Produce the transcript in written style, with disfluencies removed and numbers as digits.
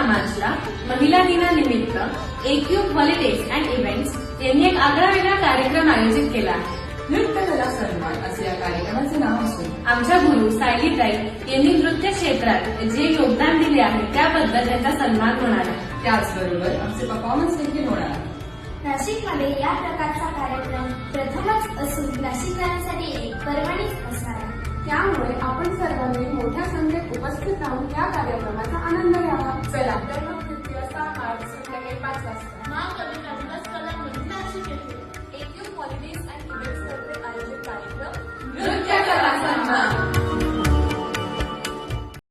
मार्चला महिला दिनानिमित्त एकयूथ हॉलिडेज अँड इव्हेंट्स यांनी एक आगळावेगळा कार्यक्रम आयोजित केला आहे. नृत्य कला सन्मान असे या कार्यक्रमाचे नाव असून आमच्या गुरु सायलीताई यांनी नृत्य क्षेत्रात जे योगदान दिले आहे त्याबद्दल त्यांचा सन्मान होणार आहे. त्याचबरोबर आमचे परफॉर्मन्स देखील होणार आहे. नाशिकमध्ये या प्रकारचा कार्यक्रम प्रथमच असून नाशिकरांसाठी एक पर्वणीच असणार आहे. त्यामुळे आपण सर्वांनी मोठ्या संख्येत उपस्थित राहून या कार्यक्रमाचा आनंद घ्यावा. चला तर मग 5 वाजता संध्याकाळी 5 वाजता